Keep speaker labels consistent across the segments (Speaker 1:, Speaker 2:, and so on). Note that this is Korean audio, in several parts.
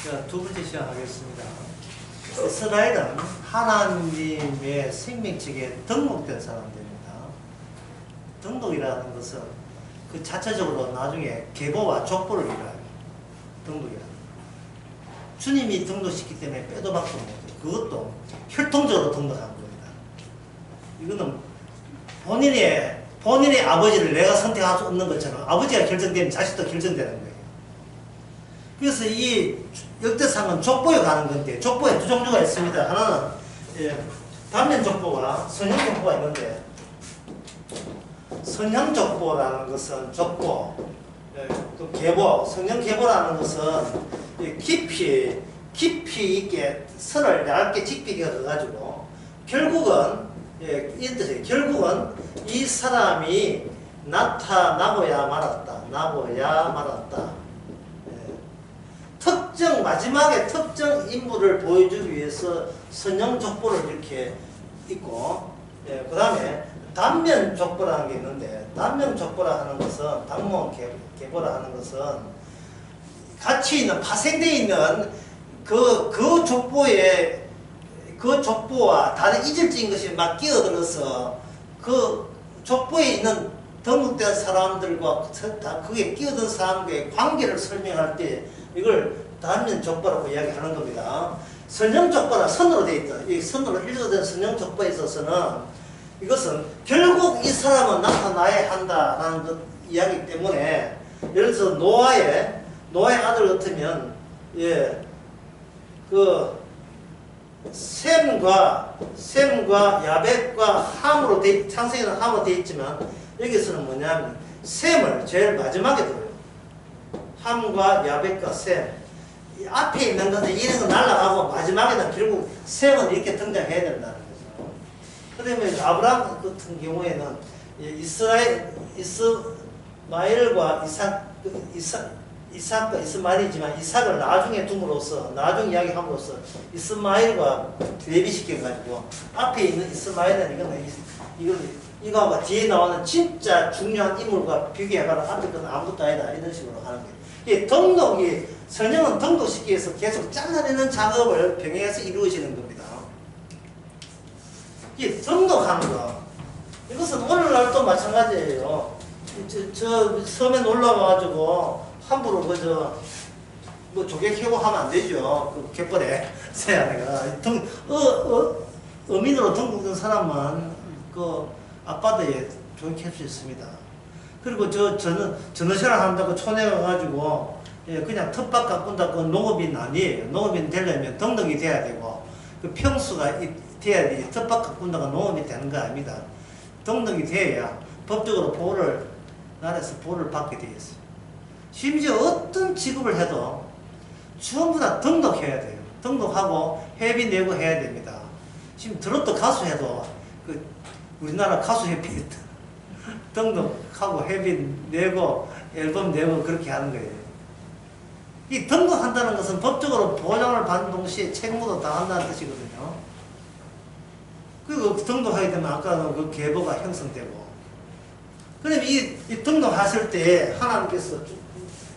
Speaker 1: 자, 두 번째 시작하겠습니다. 이스라엘은 하나님의 생명책에 등록된 사람들입니다. 등록이라는 것은 그 자체적으로 나중에 계보와 족보를 이루어요. 등록이라는 것. 주님이 등록시키기 때문에 빼도 박도 못해요. 그것도 혈통적으로 등록한 겁니다. 이거는 본인의 아버지를 내가 선택할 수 없는 것처럼 아버지가 결정되면 자식도 결정되는 거예요. 그래서 이 역대상은 족보에 가는 건데, 족보에 두 종류가 있습니다. 하나는 단면 족보와 선형 족보가 있는데, 선형 족보라는 것은 족보, 또 계보, 선형 계보라는 것은 깊이 있게 선을 얇게 짙게 그어가지고 결국은 이런 뜻이에요. 결국은 이 사람이 나타나고야 말았다. 마지막에 특정 인물을 보여주기 위해서 선형 족보를 이렇게 있고, 그 다음에 단면 족보라는 게 있는데, 단면 족보라 하는 것은, 단면 계보라 하는 것은, 같이 있는, 파생되어 있는 그 족보와 다른 이질적인 것이 막 끼어들어서 그 족보에 있는 등록된 사람들과 그게 끼어든 사람과의 관계를 설명할 때 이걸 단면 족보라고 이야기하는 겁니다. 선형 족보라 선으로 되어 있다. 이 선으로 일조된 선형 족보에 있어서는 이것은 결국 이 사람은 나타나야 한다라는 것 이야기 때문에, 예를 들어서 노아의 아들 같으면 그 셈과 야벳과 함으로 창세기는 함으로 되어 있지만 여기서는 뭐냐면 셈을 제일 마지막에 들어요. 함과 야벳과 셈. 이 앞에 있는 것은 이런 건 날아가고 마지막에는 결국 셈은 이렇게 등장해야 된다는 거죠. 그다음에 아브라함 같은 경우에는 이스마엘과 이삭과 이스마엘이지만 이삭을 나중에 둠으로써, 나중 이야기함으로써 이스마엘과 대비시켜가지고 앞에 있는 이스마엘은 이거가 뒤에 나오는 진짜 중요한 인물과 비교해봐라. 앞에 거는 아무것도 아니다. 이런 식으로 하는 거예요. 이 선형은 등록시키기 위해서 계속 잘라내는 작업을 병행해서 이루어지는 겁니다. 이 등록하는 거, 이것은 오늘날도 마찬가지예요. 저 섬에 놀러와가지고 함부로 뭐 조개 캐고 하면 안 되죠. 그 갯벌에 새야내가 어민으로 등록된 사람만 그 앞바다에 조개 캘 수 있습니다. 그리고 전어시를 한다고 촌에 가가지고 그냥 텃밭 가꾼다고 농업인 아니에요. 농업인 되려면 등록이 돼야 되고 그 평수가 돼야 되지. 텃밭 가꾼다고 농업이 되는 거 아닙니다. 등록이 돼야 법적으로 나라에서 보호를 받게 되어 있어요. 심지어 어떤 직업을 해도 전부 다 등록해야 돼요. 등록하고 회비 내고 해야 됩니다. 지금 트로트 가수 해도 우리나라 가수 협회 등록하고 회비 내고 앨범 내고 그렇게 하는 거예요. 이 등록한다는 것은 법적으로 보장을 받는 동시에 책무도 다한다는 뜻이거든요. 그리고 등록하게 되면 아까 그 계보가 형성되고, 그럼 이 등록하실 때 하나님께서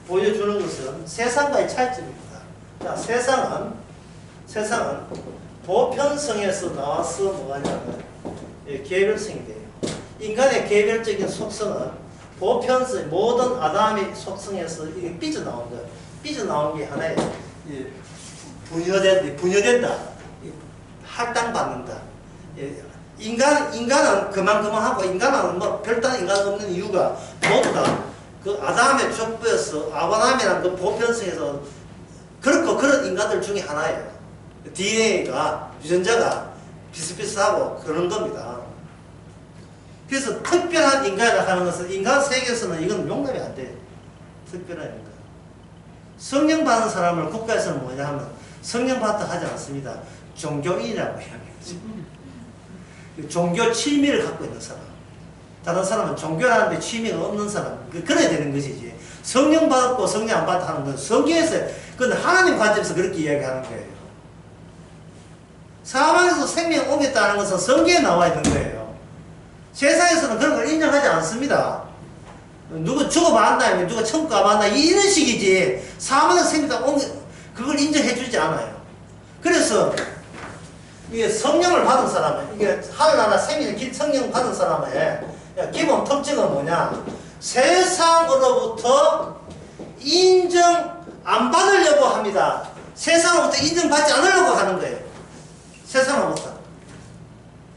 Speaker 1: 보여주는 것은 세상과의 차이점입니다. 자, 세상은 보편성에서 나와서 뭐하냐면 개별성이 돼요. 인간의 개별적인 속성은 보편성, 모든 아담의 속성에서 이게 삐져나온 거예요. 삐져나온 게 하나의 분여된다. 할당받는다. 인간은 그만하고, 인간은 뭐 별다른 인간 없는 이유가 모두 다 그 아담의 족보에서, 아브라함이라는 그 보편성에서 그렇고 그런 인간들 중에 하나예요. DNA가, 유전자가 비슷비슷하고 그런 겁니다. 그래서 특별한 인간이라고 하는 것은 인간 세계에서는 이건 용납이 안 돼요. 특별한 인간. 성령 받은 사람을 국가에서는 뭐냐 하면 성령 받다 하지 않습니다. 종교인이라고 이야기하죠. 종교 취미를 갖고 있는 사람. 다른 사람은 종교라는데 취미가 없는 사람. 그래야 되는 것이지. 성령 받고 성령 안 받다 하는 건 성경에서, 그건 하나님 관점에서 그렇게 이야기하는 거예요. 사망에서 생명 오겠다는 것은 성경에 나와 있는 거예요. 세상에서는 그런 걸 인정하지 않습니다. 누구 죽어봤나, 누가 천국 가봤나, 이런 식이지. 사망에서 생명 오면, 그걸 인정해주지 않아요. 그래서 이게 성령을 받은 사람은, 이게 하늘나라 생일 성령 받은 사람의 기본 특징은 뭐냐? 세상으로부터 인정 안 받으려고 합니다. 세상으로부터 인정받지 않으려고 하는 거예요. 세상으로부터.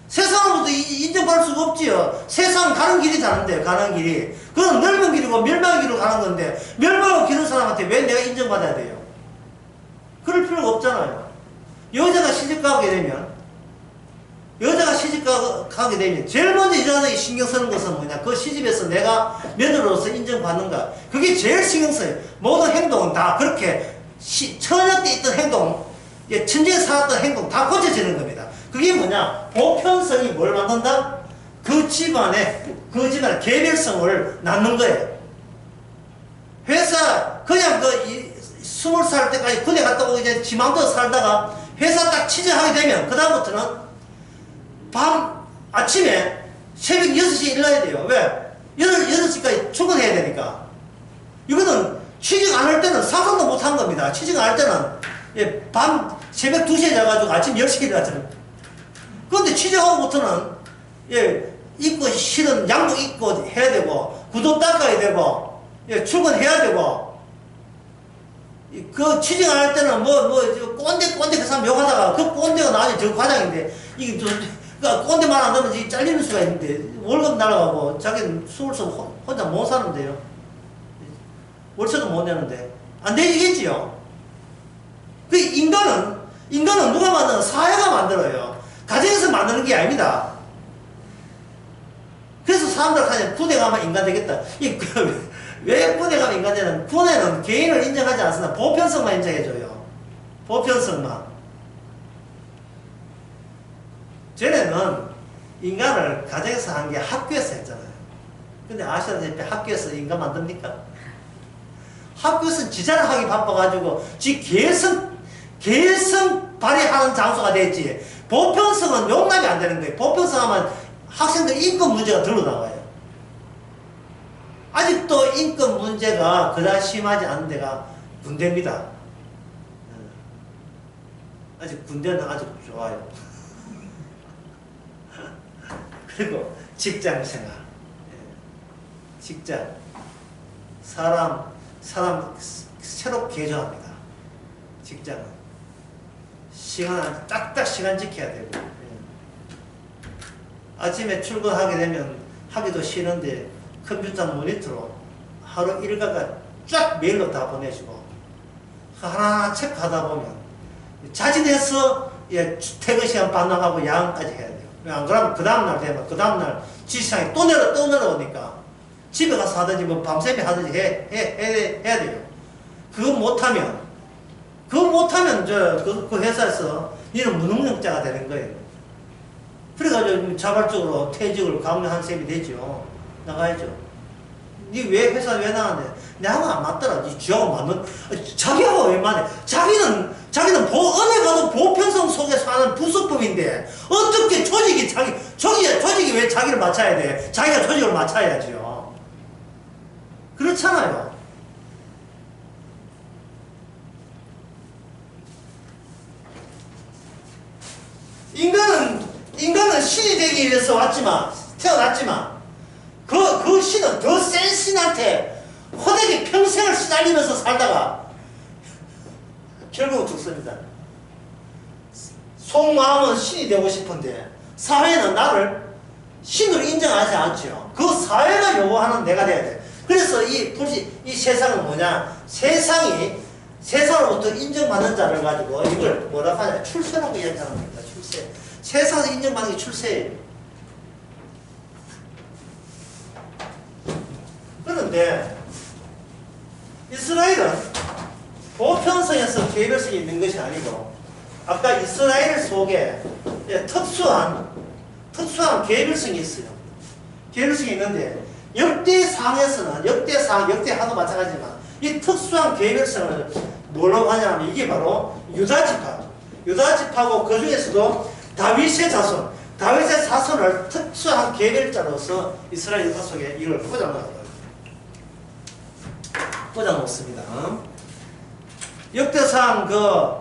Speaker 1: 세상으로부터 인정받을 수가 없지요. 세상 가는 길이 다른데요. 가는 길이. 그건 넓은 길이고 멸망의 길로 가는 건데 멸망의 길은 사람한테 왜 내가 인정받아야 돼요? 그럴 필요가 없잖아요. 여자가 시집가게 되면 제일 먼저 여자들이 신경 쓰는 것은 뭐냐? 그 시집에서 내가 며느리로서 인정받는가? 그게 제일 신경 써요. 모든 행동은 다 그렇게 처녀 때 있던 행동, 천지에 살았던 행동 다 고쳐지는 겁니다. 그게 뭐냐? 보편성이 뭘 만든다? 그 집안의 개별성을 낳는 거예요. 회사, 그냥 20살 때까지 군에 갔다 오고 이제 지 맘대로 살다가 회사 딱 취직하게 되면, 그다음부터는 아침에 새벽 6시에 일어나야 돼요. 왜? 8시까지 출근해야 되니까. 이거는 취직 안 할 때는 상상도 못 한 겁니다. 취직 안 할 때는 새벽 2시에 자가지고 아침 10시에 일어나잖아요. 그런데 취직하고부터는 입고 실은 양복 입고 해야 되고, 구두 닦아야 되고, 출근해야 되고, 그 취직 안 할 때는 꼰대 그 사람 욕하다가 그 꼰대가 나중에 저 과장인데, 이게 꼰대 말 안 하면 잘리는 수가 있는데, 월급 날아가고, 자기는 수월서 혼자 못 사는데요. 월세도 못 내는데. 안 되겠지요? 그 인간은 누가 만드는? 사회가 만들어요. 가정에서 만드는 게 아닙니다. 그래서 사람들 하냐, 군에 가면 인간 되겠다. 왜 군에 가면 인간 되는? 군에는 개인을 인정하지 않습니다. 보편성만 인정해줘요. 보편성만. 전에는 인간을 가정에서 한 게 학교에서 했잖아요. 근데 아시다시피 학교에서 인간 만듭니까? 학교에서는 지자를 하기 바빠가지고 개성 발휘하는 장소가 됐지. 보편성은 용납이 안 되는 거예요. 보편성 하면 학생들 인권 문제가 들러 나와요. 아직도 인권 문제가 그다지 심하지 않은 데가 군대입니다. 아직 군대는 아주 좋아요. 그리고 직장 생활. 직장. 사람 새롭게 개조합니다. 직장은. 딱딱 시간 지켜야 되고. 아침에 출근하게 되면 하기도 싫은데 컴퓨터 모니터로 하루 일과가 쫙 메일로 다 보내주고, 하나하나 체크하다 보면 자진해서 퇴근 시간 반납하고 야근까지 해야 돼요. 안 그러면 그 다음날 되면 그 다음날 지시상에 또 내려오니까 집에 가서 하든지 밤새며 하든지 해야 돼요. 그거 못하면 그 회사에서 니는 무능력자가 되는 거예요. 그래가지고 자발적으로 퇴직을 강요한 셈이 되죠. 나가야죠. 니 왜 회사 왜 나갔는데? 내하고 안 맞더라. 니 쥐하고 맞는, 자기하고 왜 맞네? 자기는 어디 가도 보편성 속에서 하는 부수법인데, 어떻게 조직이 왜 자기를 맞춰야 돼? 자기가 조직을 맞춰야죠. 그렇잖아요. 인간은 신이 되기 위해서 태어났지만, 그 신은 더 센 신한테 호되게 평생을 시달리면서 살다가 결국 죽습니다. 속마음은 신이 되고 싶은데 사회는 나를 신으로 인정하지 않죠. 그 사회가 요구하는 내가 돼야 돼. 그래서 이 세상은 뭐냐? 세상으로부터 인정받는 자를 가지고 이걸 뭐라고 하냐? 출세라고 이야기하는 겁니다. 출세. 세상에서 인정받는 게 출세예요. 그런데 이스라엘은 보편성에서 개별성이 있는 것이 아니고, 아까 이스라엘 속에 특수한 개별성이 있어요. 개별성이 있는데, 역대하도 마찬가지지만 이 특수한 개별성을 뭐라고 하냐면 이게 바로 유다지파고 그 중에서도 다윗의 자손을 특수한 개별자로서 이스라엘 역사 속에 이걸 꽂아놓습니다. 역대상 그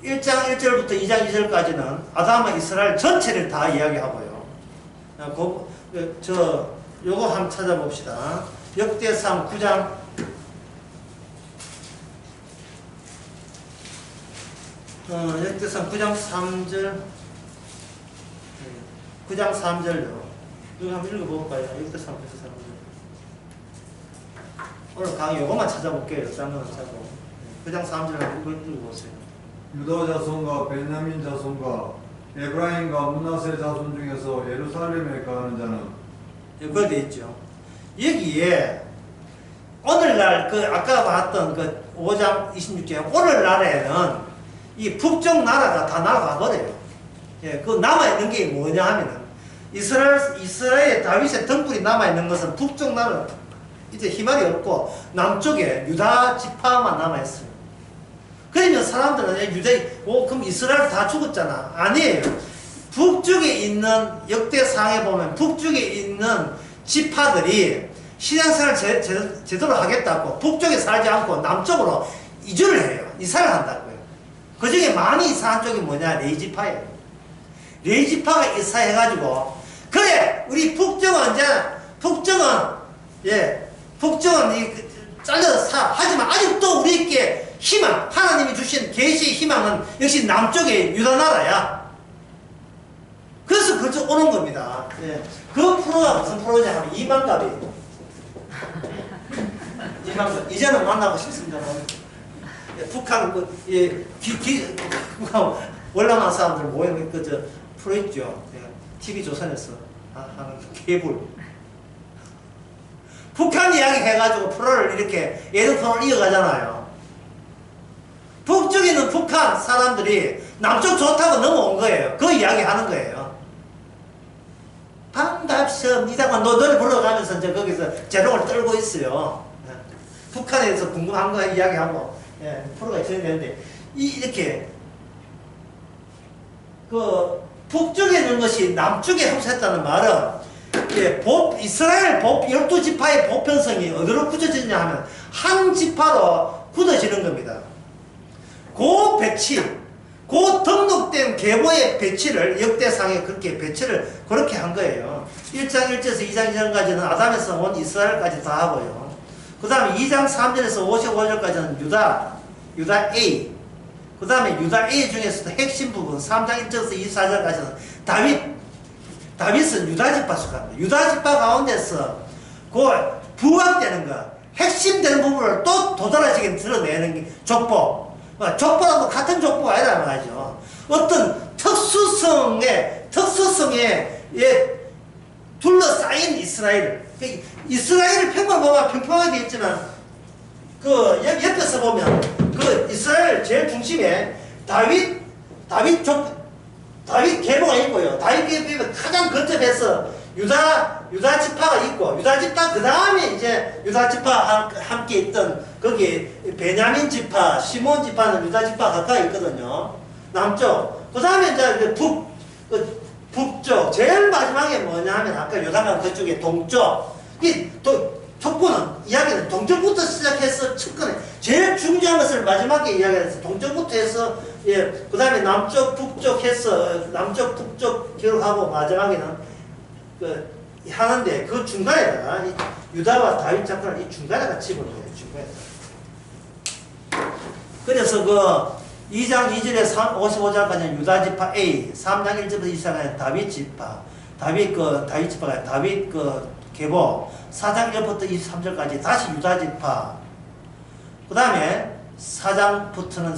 Speaker 1: 1장 1절부터 2장 2절까지는 아담과 이스라엘 전체를 다 이야기하고요. 요거 한번 찾아봅시다. 역대상 9장 역대상 9장 3절 9장 3절요. 이거 한번 읽어볼까요? 역대상 9장 3절. 오늘 강의 요것만 찾아볼게요. 딴 거는 찾고. 9장 3절 한번 읽어보세요.
Speaker 2: 유다 자손과 베냐민 자손과 에브라임과 므낫세 자손 중에서 예루살렘에 거하는 자는
Speaker 1: 그거 돼 있죠. 여기에 오늘날 그 아까 봤던 그 5장 26절에 오늘날에는 이 북쪽 나라가 다 날아가 버려요. 예, 그 남아있는 게 뭐냐 하면은 이스라엘 다윗의 등불이 남아있는 것은 북쪽 나라 이제 희망이 없고 남쪽에 유다 지파만 남아있어요. 그러면 사람들은 그럼 이스라엘 다 죽었잖아. 아니에요. 북쪽에 있는 역대상에 보면 북쪽에 있는 지파들이 신앙생활 제대로 하겠다고 북쪽에 살지 않고 남쪽으로 이주를 해요. 이사를 한다고요. 그 중에 많이 이사한 쪽이 뭐냐? 레이지파예요. 레이지파가 이사해가지고 그래 우리 북쪽은 잘려서 사. 하지만 아직도 우리에게 희망, 하나님이 주신 계시의 희망은 역시 남쪽의 유다 나라야. 그래서 그쪽 오는 겁니다. 예. 그 프로가 무슨 프로냐 하면 이만갑이에요. 이만갑. 이제는 만나고 싶습니다. 예, 북한 월남한 사람들 모이는 프로 있죠. 예. TV 조선에서 하는 케이블. 북한 이야기 해가지고 프로를 이렇게 예능프로를 이어가잖아요. 북쪽에 있는 북한 사람들이 남쪽 좋다고 넘어온 거예요. 그 이야기 하는 거예요. 반갑습니다. 노래 불러가면서 이제 거기서 재롱을 떨고 있어요. 북한에서 궁금한 거 이야기하고, 예, 프로가 진행되는데, 이렇게, 북쪽에 있는 것이 남쪽에 흡수했다는 말은, 예, 이스라엘 12지파의 보편성이 어디로 굳어지냐 하면, 한 지파로 굳어지는 겁니다. 그 배치, 그 등록된 계보의 배치를 역대상에 그렇게 한 거예요. 1장 1절에서 2장 2절까지는 아담에서 온 이스라엘까지 다 하고요. 그 다음에 2장 3절에서 55절까지는 유다 A. 그 다음에 유다 A 중에서도 핵심 부분, 3장 1절에서 24절까지는 다윗은 유다 지파 속합니다. 유다 지파 가운데서 그 부각되는 것, 핵심되는 부분을 또 도드라지게 드러내는 게 족보. 족보하고 같은 족보가 아니란 말이죠. 어떤 특수성에 둘러싸인 이스라엘을 평범 보면 평평하게 있지만, 옆에서 보면, 이스라엘 제일 중심에 다윗 계보가 있고요. 다윗 계보에 가장 근접해서 유다 지파가 있고, 유다 지파, 그 다음에 이제 유다 지파 함께 있던, 거기, 베냐민 지파, 시몬 지파는 유다 지파 가까이 있거든요. 남쪽. 그 다음에 이제 북쪽. 제일 마지막에 뭐냐 하면, 아까 요단강 그쪽에 동쪽. 족보는, 이야기는 동쪽부터 시작해서 측근에, 제일 중요한 것을 마지막에 이야기해서 동쪽부터 해서, 예, 그 다음에 남쪽, 북쪽 해서, 남쪽, 북쪽 기록하고 마지막에는, 하는데 그 중간에다가 유다와 다윗 작가를 이 중간에다가 집어넣어요. 중간에다가. 그래서 2장 2절에 55절까지는 유다 지파 A, 3장 1절부터 2장까지는 다윗 지파, 다윗 지파가 다윗 계보, 4장 1절부터 23절까지 다시 유다 지파. 그 다음에 4장부터는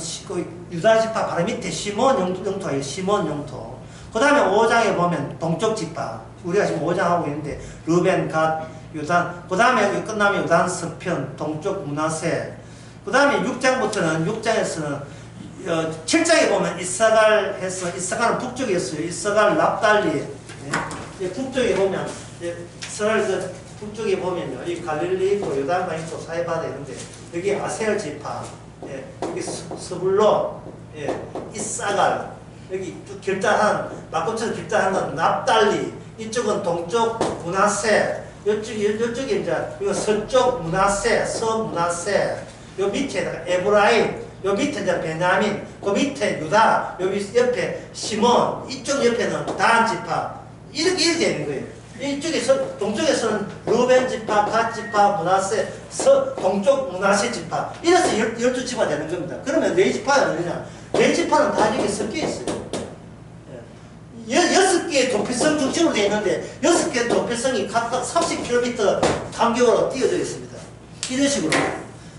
Speaker 1: 유다 지파 바로 밑에 시몬 영토예요. 시몬 영토. 그 다음에 5장에 보면 동쪽 지파. 우리가 지금 5장 하고 있는데, 르벤, 갓, 유단. 그 다음에 끝나면 유단 서편, 동쪽 므낫세. 그 다음에 6장에서는, 7장에 보면 이사갈 해서, 이사갈은 북쪽에 있어요. 이사갈, 납달리. 예. 북쪽에 보면, 이스라엘 북쪽에 보면요. 이 갈릴리 있고, 요단강 있고, 사이바다 있는데, 여기 아셀 지파. 예. 여기 스불론. 예. 이사갈. 여기 길다한, 막고처럼 길다한 건 납달리. 이쪽은 동쪽 므낫세, 이쪽이 이제 이거 서쪽 므낫세, 서므낫세, 요 밑에다가 에브라임, 요 밑에 이제 베냐민, 그 밑에 유다, 요 옆에 시몬, 이쪽 옆에는 단 지파. 이렇게 되는 거예요. 이쪽에서, 동쪽에서는 루벤 지파, 갓 지파, 문하세, 동쪽 문하세 지파. 이래서 12지파 되는 겁니다. 그러면 네 지파는 뭐냐? 네 지파는 다 이렇게 섞여 있어요. 6개의 도피성 중심으로 되어 있는데 6개의 도피성이 각각 30km 간격으로 띄어져 있습니다. 이런 식으로.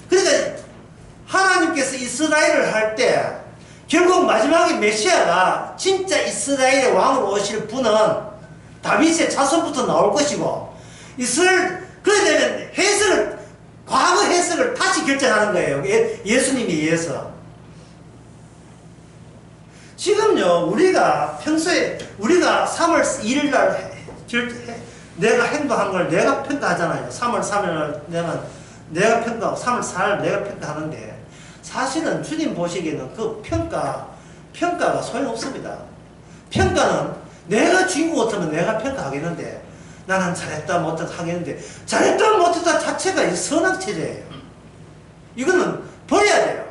Speaker 1: 그러니까 하나님께서 이스라엘을 할 때 결국 마지막에 메시아가 진짜 이스라엘의 왕으로 오실 분은 다윗의 자손부터 나올 것이고 이스라엘 그래 되면 해석을 과거 해석을 다시 결정하는 거예요. 예수님에 의해서. 지금요, 우리가 평소에, 우리가 3월 1일 날 내가 행동한 걸 내가 평가하잖아요. 3월 3일 날 내가 평가하고 3월 4일 내가 평가하는데, 사실은 주님 보시기에는 그 평가가 소용없습니다. 평가는 내가 주인공 같으면 내가 평가하겠는데, 나는 잘했다, 못했다 하겠는데, 잘했다, 못했다 자체가 선악체제예요. 이거는 버려야 돼요.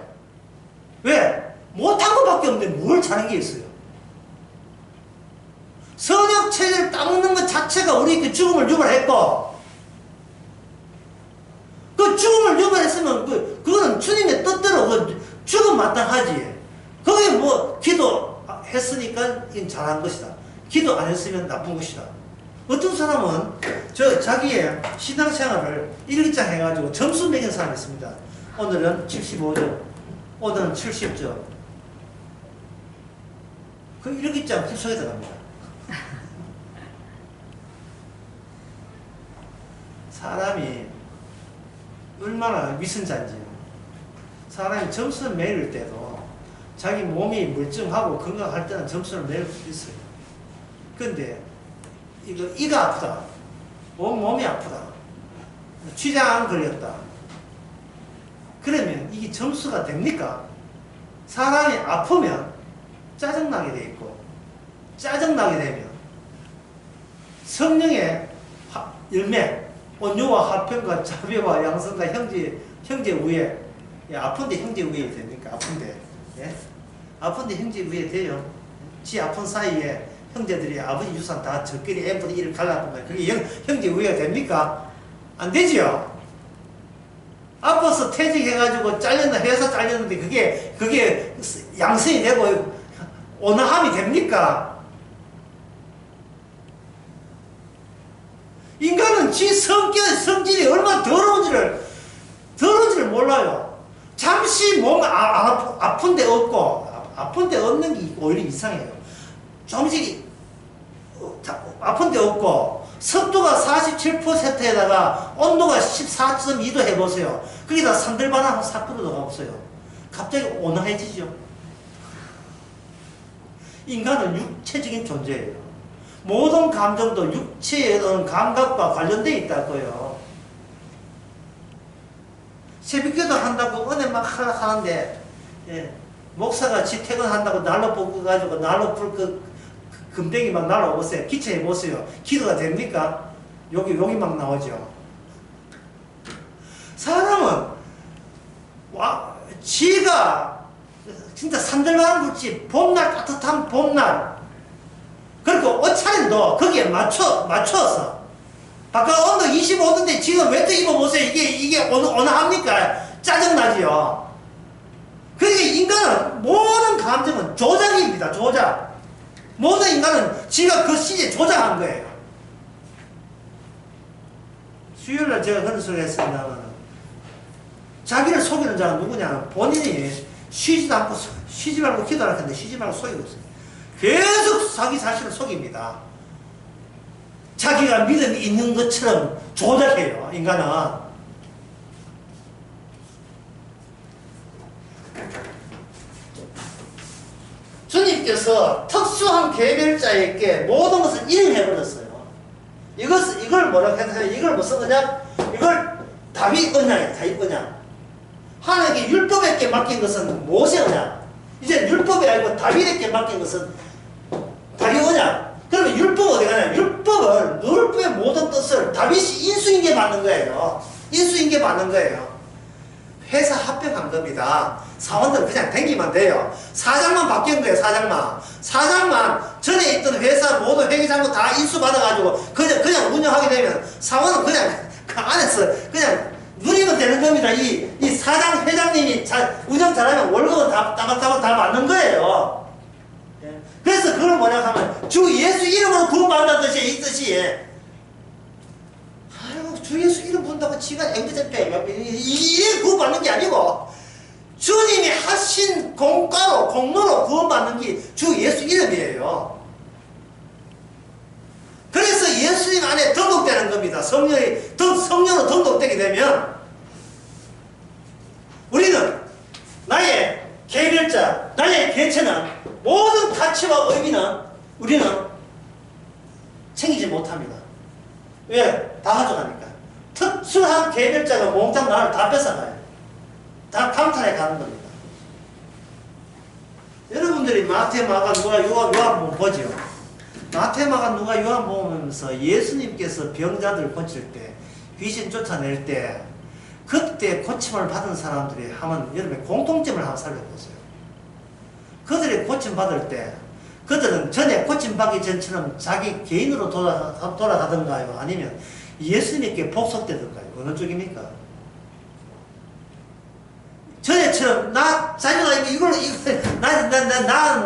Speaker 1: 왜? 못한 것밖에 없는데 뭘 잘한 게 있어요? 선악체제를 따먹는 것 자체가 우리 그 죽음을 유발했고, 그 죽음을 유발했으면 그거는 주님의 뜻대로 그 죽음 마땅하지. 거기에 뭐 기도했으니까 잘한 것이다. 기도 안 했으면 나쁜 것이다. 어떤 사람은 자기의 신앙생활을 일기장 해가지고 점수 매긴 사람이 있습니다. 오늘은 75점, 오늘은 70점. 그 일기장 kup속에 들어갑니다. 사람이 얼마나 위선자인지. 사람이 점수를 매길 때도 자기 몸이 멀쩡하고 건강할 때는 점수를 매길 수 있어요. 근데 이가 아프다. 몸이 아프다. 췌장 걸렸다. 그러면 이게 점수가 됩니까? 사람이 아프면 짜증나게 돼 있고, 짜증나게 되면 성령의 열매, 온유와 화평과 자비와 양선과 형제 우애. 아픈데 형제 우애 됩니까? 아픈데. 예? 아픈데 형제 우애 돼요. 지 아픈 사이에 형제들이 아버지 유산 다 적끼리 M분의 1을 갈라보면 그게 형제 우애가 됩니까? 안 되지요. 아파서 퇴직해가지고 회사 잘렸는데 그게 양성이 되고 온화함이 됩니까? 인간은 지 성질이 얼마나 더러운지를 몰라요. 잠시 몸 아픈데 없고, 아픈데 없는 게 오히려 이상해요. 잠시 아픈데 없고, 습도가 47%에다가 온도가 14.2도 해보세요. 거기다 산들바람 싹 들어가 보세요. 갑자기 온화해지죠. 인간은 육체적인 존재예요. 모든 감정도 육체의 어떤 감각과 관련되어 있다고요. 새벽기도 한다고 은혜 막 하는데, 목사가 지 퇴근한다고 난로 뽑아가지고 난로 불 금뱅이 막 날아오세요. 기체해보세요. 기도가 됩니까? 여기 막 나오죠. 사람은 지가 진짜 산들바람 불지, 봄날 따뜻한 봄날, 그리고 옷차림도 거기에 맞춰서 바깥 온도 25도인데 지금 왜 또 입어보세요. 이게 온화합니까? 짜증나지요. 그러니까 인간은 모든 감정은 조작입니다. 조작. 모든 인간은 지가 그 시기에 조작한 거예요. 수요일날 제가 그런 소리 했습니다만, 자기를 속이는 자가 누구냐? 본인이 쉬지 말고 기도할 텐데 쉬지 말고 속이고 있어요. 계속 자기 자신을 속입니다. 자기가 믿음이 있는 것처럼 조작해요, 인간은. 주님께서 특수한 개별자에게 모든 것을 인해버렸어요. 이걸 뭐라고 했어요? 이걸 무슨 언약? 이걸 다윗 언약이에요. 다윗 언약. 하나님께 율법에게 맡긴 것은 모세 언약. 이제 율법이 아니고 다윗에게 맡긴 것은 다윗 언약. 그러면 율법은 어디 가냐? 율법의 모든 뜻을 다윗이 인수인계 받는 거예요. 인수인계 받는 거예요. 회사 합병한 겁니다. 사원들은 그냥 댕기면 돼요. 사장만 바뀐 거예요. 사장만 전에 있던 회사 모든 회계장부 다 인수받아가지고 그냥 운영하게 되면 사원은 그냥 그 안에서 그냥 누리면 되는 겁니다. 이 사장 회장님이 운영 잘하면 월급은 따박따박 다 맞는 거예요. 그래서 그걸 뭐냐 하면 주 예수 이름으로 구원받는다는 뜻이 이 뜻이. 아유, 주 예수 이름 부른다고 지가 앵두대빼 이게 구원받는 게 아니고 주님이 하신 공로로 구원받는 게 주 예수 이름이에요. 그래서 예수님 안에 등록되는 겁니다. 성령으로 등록되게 되면 우리는 나의 개별자, 나의 개체는 모든 가치와 의미는 우리는 챙기지 못합니다. 왜? 다 가져가니까. 특수한 개별자가 몽땅 나를 다 뺏어가요. 다 강탈해 가는 겁니다. 여러분들이 마태마가 누가 요한복음 보죠. 마태마가 누가 요한복음 보면서 예수님께서 병자들 고칠 때, 귀신 쫓아낼 때, 그때 고침을 받은 사람들이 하면 여러분의 공통점을 한번 살펴보세요. 그들이 고침 받을 때 그들은 전에 고침 받기 전처럼 자기 개인으로 돌아가던가요? 아니면 예수님께 복속되던가요? 어느 쪽입니까? 전에처럼 나 자기가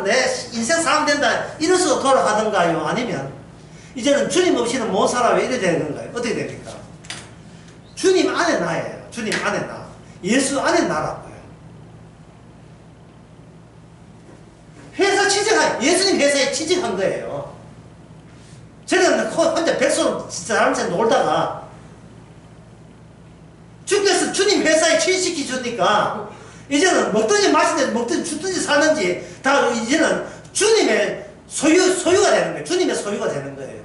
Speaker 1: 내 인생 사람 된다 이래서 돌아가던가요? 아니면 이제는 주님 없이는 못 살아 왜 이래 되는 건가요? 어떻게 됩니까? 주님 안에 나예요. 주님 안에 나. 예수 안에 나라고요. 예수님 회사에 취직한 거예요. 저는 혼자 백수로 사람한테 놀다가 주께서 주님 회사에 취직시키 주니까 이제는 먹든지 마시든지 먹든지 죽든지 사는지 다 이제는 주님의 소유가 되는 거예요. 주님의 소유가 되는 거예요.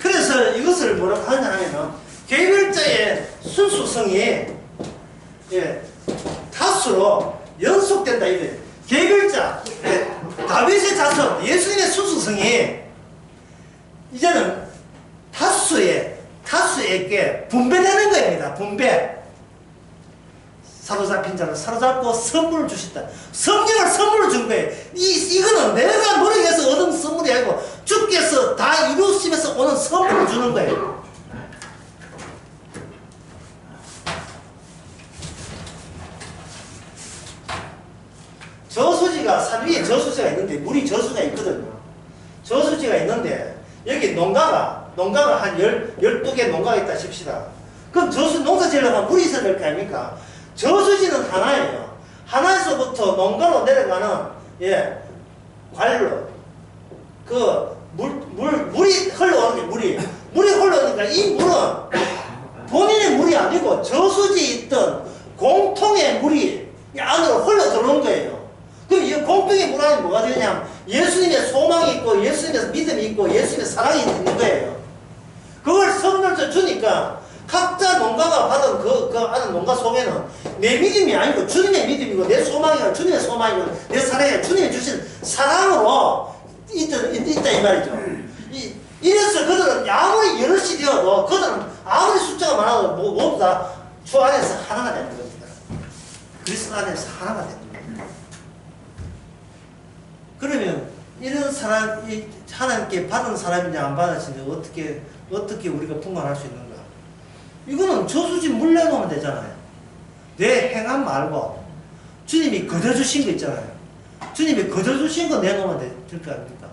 Speaker 1: 그래서 이것을 뭐라고 하냐 하면은 개별자의 순수성이 다수로 연속된다 이래. 개별자, 다윗의 자손, 예수님의 순수성이 이제는 다수에게 분배되는 겁니다. 분배. 사로잡힌 자를 사로잡고 선물을 주셨다. 성령을 선물을 준 거예요. 이거는 내가 노력해서 얻은 선물이 아니고 주께서 다 이루시면서 오는 선물을 주는 거예요. 저수지가 산 위에 저수지가 있는데 물이 저수지가 있거든요. 저수지가 있는데 여기 농가가 한 12개 농가가 있다 칩시다. 그럼 농사 지으려면 물이 있어야 될 거 아닙니까? 저수지는 하나예요. 하나에서부터 농가로 내려가는 관로 물이 흘러오는 게 물이 흘러오니까 이 물은 본인의 물이 아니고 저수지에 있던 공통의 물이 이 안으로 흘러 들어오는 거예요. 그럼 이 공통의 물 안에 뭐가 되냐면 예수님의 소망이 있고 예수님의 믿음이 있고 예수님의 사랑이 있는 거예요. 그걸 성령을 주니까 각자 농가가 받은 그 안에 농가 속에는 내 믿음이 아니고 주님의 믿음이고 내 소망이고 주님의 소망이고 내 사랑이고 주님이 주신 사랑으로 있다 이 말이죠. 이래서 그들은 아무리 여럿이 되어도 그들은 아무리 숫자가 많아도 모두 다 주 안에서 하나가 되는 겁니다. 그리스도 안에서 하나가 되는 겁니다. 그러면 이런 사람, 하나님께 받은 사람인지 안 받았는지 어떻게 우리가 분간할 수 있는가? 이거는 저수지 물 내놓으면 되잖아요. 내 행함 말고 주님이 거둬주신 거 있잖아요. 주님이 거둬주신 거 내놓으면 될 거 아닙니까?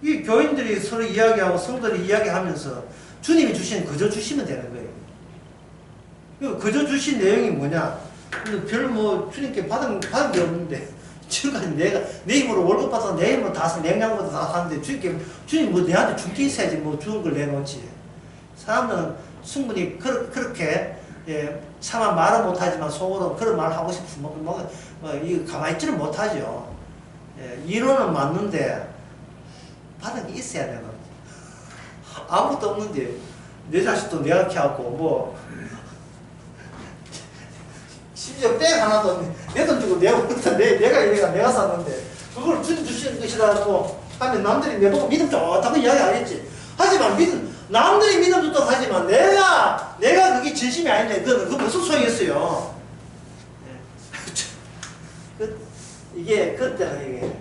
Speaker 1: 이 교인들이 서로 이야기하고 성도들이 이야기하면서 주님이 거둬주시면 되는 거예요. 거둬주신 내용이 뭐냐? 별로 주님께 받은 게 없는데 지금까지 내 힘으로 월급 받아서 내 힘으로 다 냉장고도 다 사는데 주님 내한테 준 게 있어야지 주는 걸 내놓지. 사람들은 충분히 그렇게 차마 말은 못하지만 속으로 그런 말 하고 싶으면 이거 가만히 있지는 못하죠. 이론은 맞는데 받은 게 있어야 되나? 아무것도 없는데 내 자식도 내가 키웠고 심지어 백 하나도 내 돈 주고 내가 이래가 내가 샀는데 그걸 주님 주시는 것이라고 하면 남들이 내보고 믿음 좋다고 이야기하겠지. 하지만 남들이 믿음 좋다고 하지만 내가 그게 진심이 아닌데 그거 무슨 소용이겠어요. 이게 그때는 이게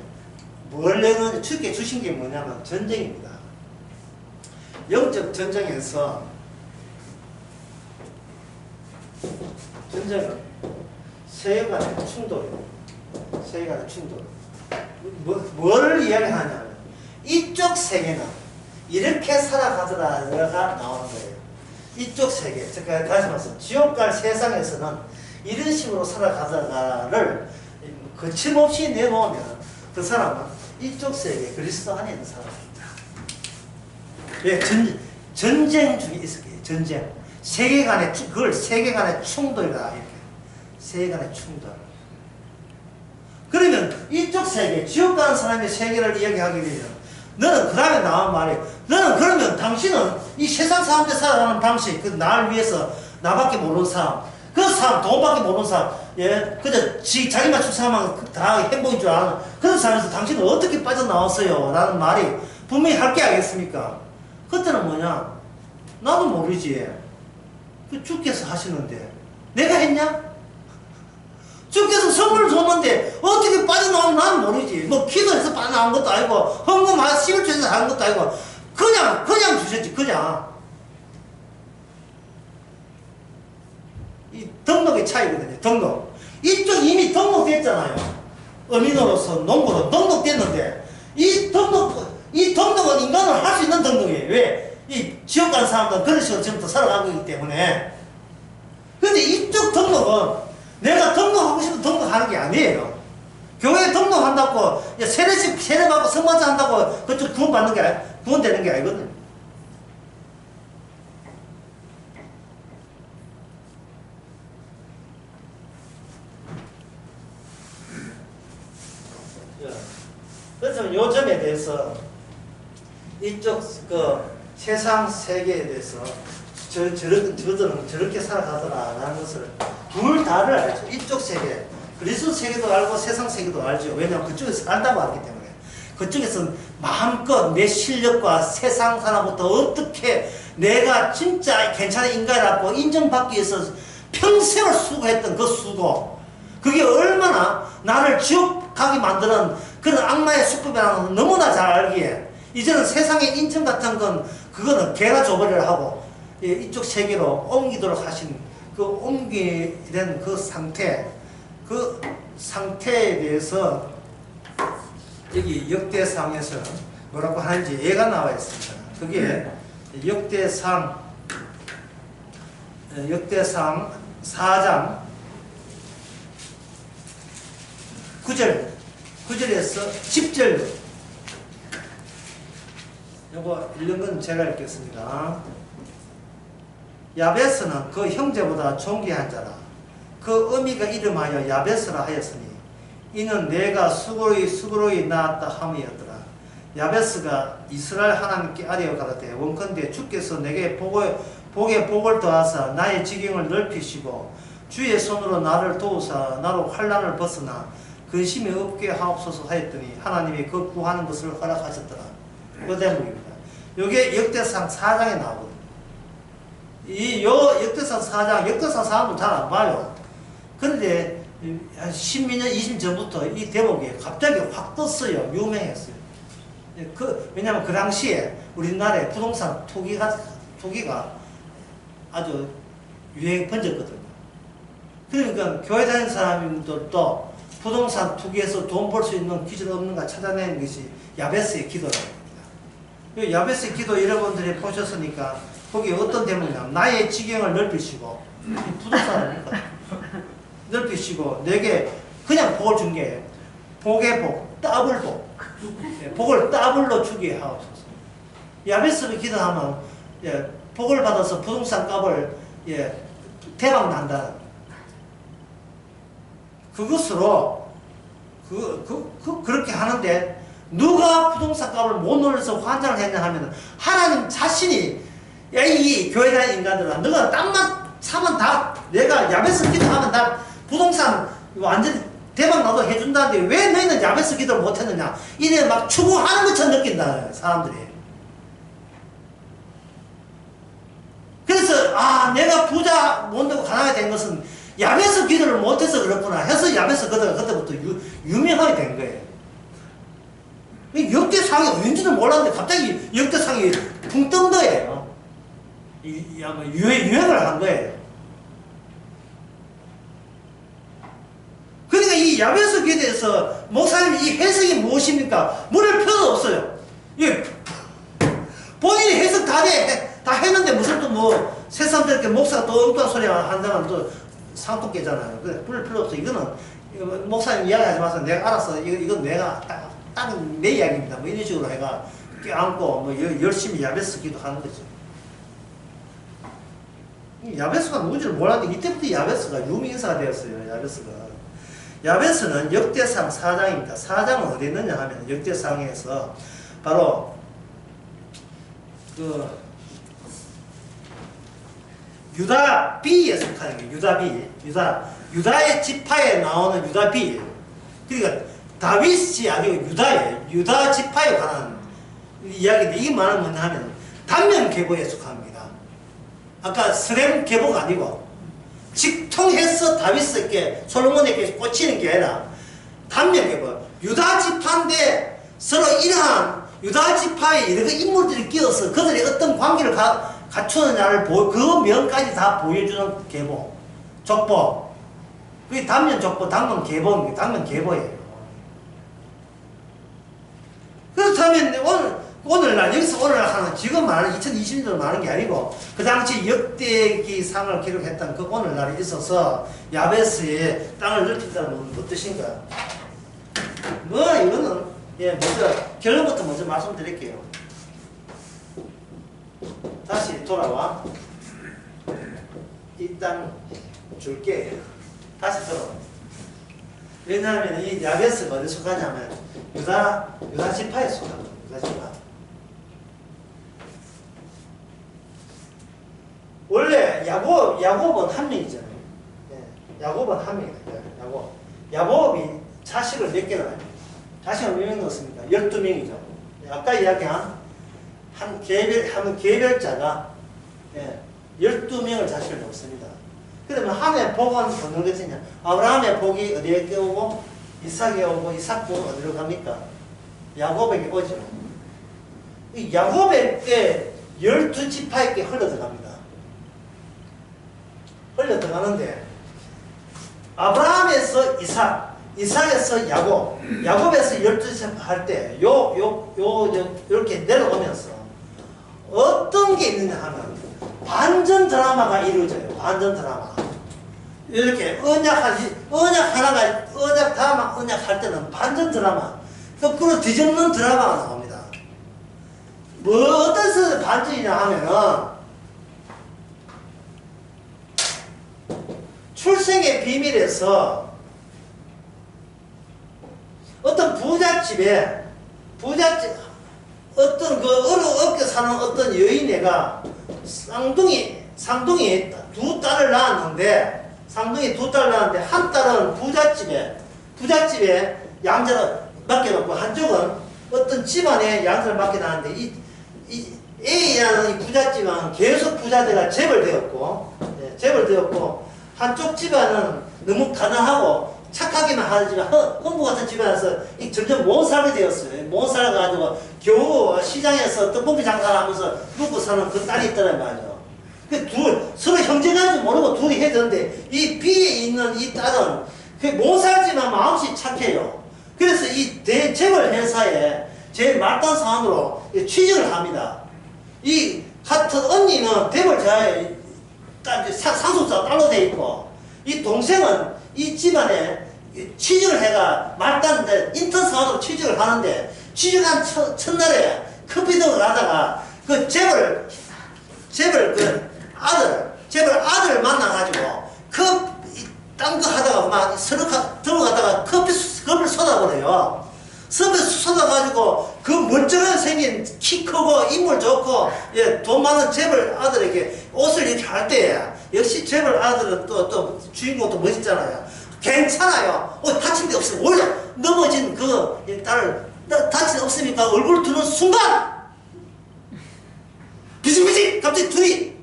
Speaker 1: 원래는 주께 주신 게 뭐냐면 전쟁입니다. 영적 전쟁에서 전쟁은 세계관의 충돌이에요. 세계관의 충돌. 뭘 이야기하냐면 이쪽 세계는 이렇게 살아가더라가 나오는 거예요. 이쪽 세계, 제가 다시 말씀, 지옥 갈 세상에서는 이런 식으로 살아가다가를 거침없이 내놓으면 그 사람은 이쪽 세계, 그리스도 안에 있는 사람입니다. 예, 전쟁 중에 있을 거예요. 전쟁. 세계관의, 그걸 세계관의 충돌이다. 이렇게. 세계관의 충돌. 그러면 이쪽 세계, 지옥 가는 사람의 세계를 이야기하게 되면 너는 그 다음에 나온 말이 너는 그러면 당신은 이 세상 사람들 살아가는 방식, 그 나를 위해서 나밖에 모르는 사람, 그 사람 돈밖에 모르는 사람, 예, 그저 자기 맞춘 사람은 다 행복인 줄 아는 그런 사람에서 당신은 어떻게 빠져나왔어요? 라는 말이 분명히 할 게 아니겠습니까? 그때는 뭐냐? 나도 모르지. 그 주께서 하시는데 내가 했냐? 주께서 선물을 줬는데 어떻게 빠져나오면 나는 모르지. 뭐 기도해서 빠져나온 것도 아니고 헌금 11조에서 하는 것도 아니고 그냥 주셨지. 그냥 이 등록의 차이거든요. 등록. 이쪽 이미 등록됐잖아요. 어민으로서 농부로 등록됐는데 이 등록은 인간을 할 수 있는 등록이에요. 왜? 이 지옥 간 사람들은 그런 식으로 지금부터 살아가고 있기 때문에. 근데 이쪽 등록은 내가 등록하고 싶은 등록하는 게 아니에요. 교회에 등록한다고 세례받고 성만찬 한다고 그쪽 구원되는 게 아니거든요. 그래서 요점에 대해서 이쪽 세상 세계에 대해서 저들은 저렇게 살아가더라라는 것을 둘 다를 알죠. 이쪽 세계, 그리스도 세계도 알고 세상 세계도 알죠. 왜냐하면 그쪽에서 살다고 알기 때문에. 그쪽에서는 마음껏 내 실력과 세상 사람부터 어떻게 내가 진짜 괜찮은 인간이라고 인정받기 위해서 평생을 수고했던 그 수고, 그게 얼마나 나를 지옥 가게 만드는 그런 악마의 수법이라는 걸 너무나 잘 알기에 이제는 세상의 인정 같은 건 그거는 개나 줘버리라 하고 이쪽 세계로 옮기도록 하신 그 옮기된 그 상태에 대해서 여기 역대상에서 뭐라고 하는지 예가 나와 있습니다. 그게 역대상 4장 9절에서 10절. 요거 읽는 건 제가 읽겠습니다. 야베스는 그 형제보다 존귀한 자라. 그 어미가 이름하여 야베스라 하였으니 이는 내가 수고로이 낳았다 함이었더라. 야베스가 이스라엘 하나님께 아뢰어 가로되 원컨대 주께서 내게 복에 복을 더하사 나의 지경을 넓히시고 주의 손으로 나를 도우사 나로 환난을 벗으나 근심이 없게 하옵소서 하였더니 하나님이 그 구하는 것을 허락하셨더라. 그 대목입니다. 이게 역대상 4장에 나오거든요. 역대상 4장, 역대상 4장도 잘 안 봐요. 그런데 한 10년, 20년 전부터 이 대목이 갑자기 확 떴어요. 유명했어요. 왜냐면 그 당시에 우리나라에 부동산 투기가 아주 유행이 번졌거든요. 그러니까 교회 다니는 사람들도 부동산 투기에서 돈 벌 수 있는 기준 없는가 찾아내는 것이 야베스의 기도라고 합니다. 야베스의 기도 여러분들이 보셨으니까 거기 어떤 대목이냐면 나의 지경을 넓히시고 부동산을 넓히시고 내게 그냥 복을 준 게 복의 복, 더블 복, 복을 더블로 주게 하옵소서. 야베스를 기도하면 복을 받아서 부동산 값을 대박 난다는 그것으로 그렇게 하는데 누가 부동산 값을 못 올려서 환장을 했냐 하면 하나님 자신이 야 이 교회 다니는 인간들아 너가 땅만 사면 다 내가 야베스 기도하면 다 부동산 완전 대박 나도 해준다는데 왜 너희는 야베스 기도를 못했느냐 이래 막 추구하는 것처럼 느낀다 사람들이. 그래서 아 내가 부자 못 되고 가난하게 된 것은 야베스 기도를 못해서 그렇구나 해서 야베스 기도가 그때부터 유명하게 된 거예요. 역대상이 어딘지도 몰랐는데 갑자기 역대상이 붕 뜬 거예요. 유행을 한 거예요. 그러니까 이 야베스 기도에서 목사님 이 해석이 무엇입니까? 물을 필요도 없어요. 본인이 해석 다 했는데 무슨 또 뭐 새삼스럽게 목사가 또 엉뚱한 소리 한다면 또 상품 깨잖아요. 그래 물을 필요 없어. 이거는 목사님 이야기하지 마세요. 내가 알아서 이건 내가 딱 내 이야기입니다. 뭐 이런 식으로 해가 껴안고 뭐 열심히 야베스 기도하는 거죠. 야베스가 누군지를 몰랐는데 이때부터 야베스가 유명인사가 되었어요. 야베스는 역대상 4장입니다. 4장은 어디 있느냐 하면 역대상에서 바로 그 유다 B에 속하는 게 유다 B. 유다의 지파에 나오는 유다 B. 그러니까 다윗이 아니고 유다예요. 유다 지파에 관한 이야기인데 이게 말은 뭐냐 하면 단면 계보에 속합니다. 아까 스렘 계보가 아니고 직통해서 다윗에게 솔로몬에게 꽂히는 게 아니라 단면 계보. 유다 지파인데 서로 이러한 유다 지파에 이런 인물들이 끼어서 그들이 어떤 관계를 갖추느냐를 그 면까지 다 보여주는 계보. 족보. 그게 단면 족보, 단면 계보입니다. 단면 계보예요. 그렇다면 오늘날 여기서 오늘날 하는 지금 말하는 2020년으로 말하는 게 아니고 그 당시 역대기 상을 기록했던 그 오늘날에 있어서 야베스의 땅을 넓힌다는 건 뜻인가? 뭐 이거는 먼저 결론부터 먼저 말씀드릴게요. 다시 돌아와. 이 땅 줄게. 다시 들어. 왜냐하면 이 야베스가 어디 속하냐면 유다 지파에 속합니다. 유다 지파. 원래 야곱은 한 명이잖아요. 야곱은 한 명이다. 야곱이 자식을 몇 개나 해요? 자식을 몇 명 넣었습니까? 12명이죠. 아까 이야기한 한 계별자가 12명을 자식을 넣었습니다. 그러면 한해 복은 어느 것이냐? 아브라함의 복이 어디에 오고 이삭에 오고 이삭 복은 어디로 갑니까? 야곱에게 오죠. 이 야곱에게 12지파에게 흘러들어갑니다. 흘러들어가는데 아브라함에서 이삭, 이삭에서 야곱, 야곱에서 12지파 할 때 이렇게 내려오면서 어떤 게 있느냐 하면 반전 드라마가 이루어져요. 반전 드라마. 이렇게 언약 할 때는 반전 드라마. 거꾸로 뒤집는 드라마가 나옵니다. 뭐 어떤 반전이냐 하면은 출생의 비밀에서 어떤 부잣집에 어떤 어렵게 사는 어떤 여인애가 쌍둥이 두 딸을 낳았는데 한 딸은 부잣집에 양자를 맡겨놓고 한쪽은 어떤 집안에 양자를 맡겨놨는데 이 A라는 이 부잣집은 계속 부자대가 재벌되었고 한쪽 집안은 너무 가난하고 착하기만 하지만 흥부 같은 집안에서 점점 못 살게 되었어요. 못 살아가지고 겨우 시장에서 떡볶이 장사를 하면서 먹고 사는 그 딸이 있더란 말이죠. 서로 형제간지 모르고 둘이 해야 되는데 이 B에 있는 이 딸은 못 살지만 마음씨 착해요. 그래서 이 대재벌 회사에 제일 말단 사안으로 취직을 합니다. 이 같은 언니는 대벌자에 상속자 딸로 돼 있고 이 동생은 이 집안에 취직을 해가 말단 인턴 사원으로 취직을 하는데 취직한 첫날에 커피 등을 하다가 그 재벌 아들을 만나가지고 딴 거 하다가 막 서로 들어가다가 커피를 쏟아버려요. 쏟아가지고 그 멀쩡하게 생긴 키 크고 인물 좋고 돈 많은 재벌 아들에게 옷을 이렇게 할 때 역시 재벌 아들은 또 주인공도 멋있잖아요. 괜찮아요. 다친 데 없어요. 오히려 넘어진 그 딸을 다친 데 없으니까 얼굴 드는 순간 비징비징 갑자기 둘이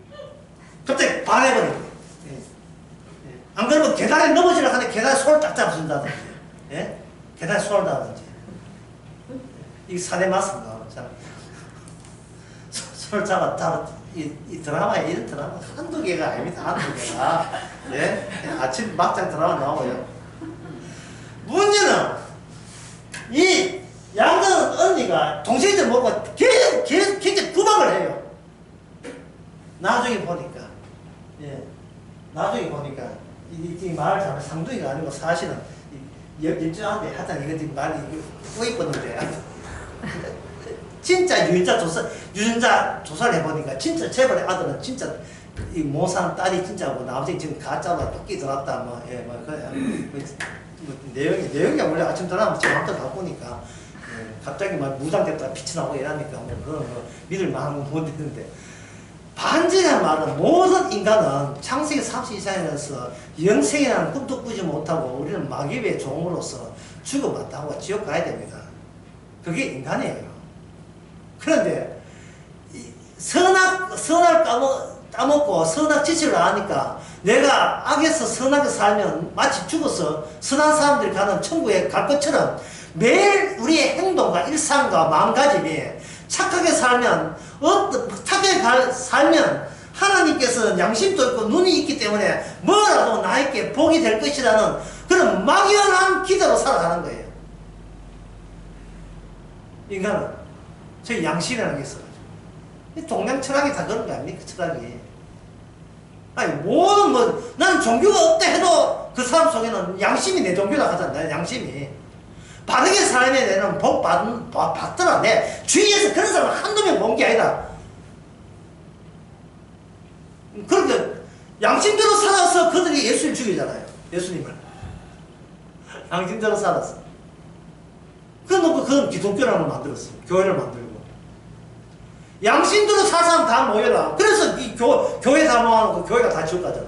Speaker 1: 갑자기 반해버린 거예요. 안 그러면 계단에 넘어지려 하는데 계단에 손을 딱 잡아준다든지, 예? 계단에 손을 닿든지. 이게 사례 맞습니다. 손을 이 드라마에 이런 드라마 한두 개가 아닙니다. 한두 개가. 예? 아침 막장 드라마 나오고요. 문제는 이 양정 언니가 동생들 먹고 계속 굉장히 구박을 해요. 나중에 보니까, 예. 나중에 보니까, 이 말을 잘하면 상둥이가 아니고 사실은 열정한데 하여튼 이거 지금 말이 꼬이었는데 진짜 유전자 조사를 해보니까 진짜 재벌의 아들은 진짜 이 모산 딸이 진짜고 나머지 지금 가짜로 토끼 들었다 뭐, 예, 내용이 원래 아침 드라마 지금 한번 바꾸니까 예, 갑자기 막 무장됐다가 빛이 나고 이러니까 뭐 그런 거 믿을 만한 건 못 듣는데 반지란 말은 모든 인간은 창세기 32장에서 영생이라는 꿈도 꾸지 못하고 우리는 마귀의 종으로서 죽어봤다고 지옥 가야 됩니다. 그게 인간이에요. 그런데 선악 까먹고 선악 지시를 하니까 내가 악에서 선하게 살면 마치 죽어서 선한 사람들이 가는 천국에 갈 것처럼 매일 우리의 행동과 일상과 마음가짐이 착하게 살면 살면 하나님께서는 양심도 있고 눈이 있기 때문에 뭐라도 나에게 복이 될 것이라는 그런 막연한 기대로 살아가는 거예요. 인간은 저희 양심이라는 게 있어가지고 동양 철학이 다 그런 거 아닙니까? 철학이. 아니 모든 나는 종교가 없다 해도 그 사람 속에는 양심이 내 종교다 하잖아. 양심이 바르게 살면 내는 복 받더라. 내 주위에서 그런 사람 한두 명 본 게 아니다. 그러니까 양심대로 살아서 그들이 예수를 죽이잖아요. 예수님을 양심대로 살았어. 그래놓고 그건 기독교라는 걸 만들었어요. 교회를 만들고 양심대로 살 사람 다 모여라. 그래서 이 교회 다 모아놓고 교회가 다 지옥 가잖아.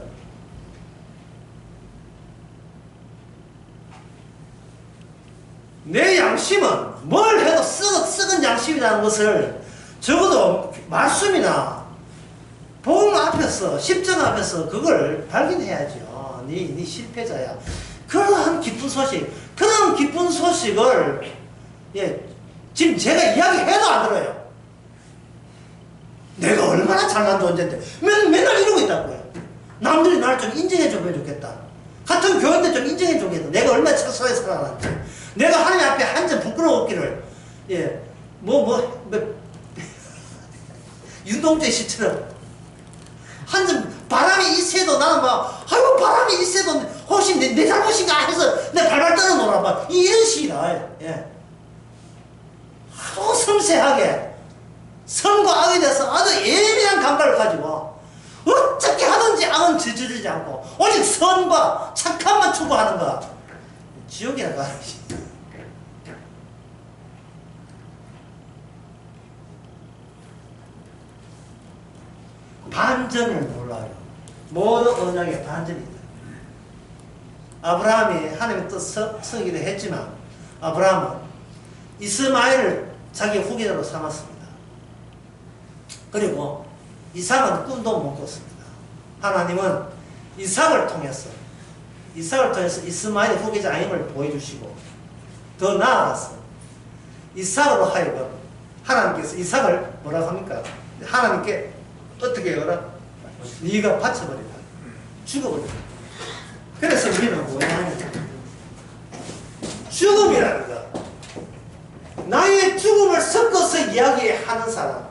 Speaker 1: 내 양심은 뭘 해도 썩은 양심이라는 것을 적어도 말씀이나 복음 앞에서 십자가 앞에서 그걸 발견해야죠. 네 실패자야. 그러한 기쁜 소식, 그런 기쁜 소식을 예, 지금 제가 이야기해도 안 들어요. 내가 얼마나 잘난 존재인데 맨날 이러고 있다고요. 남들이 나를 좀 인정해주면 좋겠다. 같은 교회인데 좀 인정해주겠다. 내가 얼마나 착하게 살아가는지. 내가 하나님 앞에 한 점 부끄러웠기를 예, 윤동주의 시처럼 한 점 바람이 있어도 나는 막 아이고 바람이 있어도 혹시 내 잘못인가 해서 내 발발 떨어놓으라 막 이런 식이다. 예. 아주 섬세하게 선과 악에 대해서 아주 예민한 감각을 가지고 어떻게 하든지 악은 저지르지 않고 오직 선과 착함만 추구하는 것. 지옥이나 가야지. 반전을 몰라요. 모든 언약에 반전이 있다. 아브라함이 하나님의 뜻 서기도 했지만 아브라함은 이스마엘을 자기 후계자로 삼았습니다. 그리고 이삭은 꿈도 못 꿨습니다. 하나님은 이삭을 통해서 이스마엘의 후계자 아님을 보여주시고 더 나아가서 이삭으로 하여금 하나님께서 이삭을 뭐라고 합니까? 하나님께 어떻게 해라? 네가 바쳐버리라. 죽어버리라. 그래서 우리는 뭐냐? 죽음이라는 것. 나의 죽음을 섞어서 이야기하는 사람.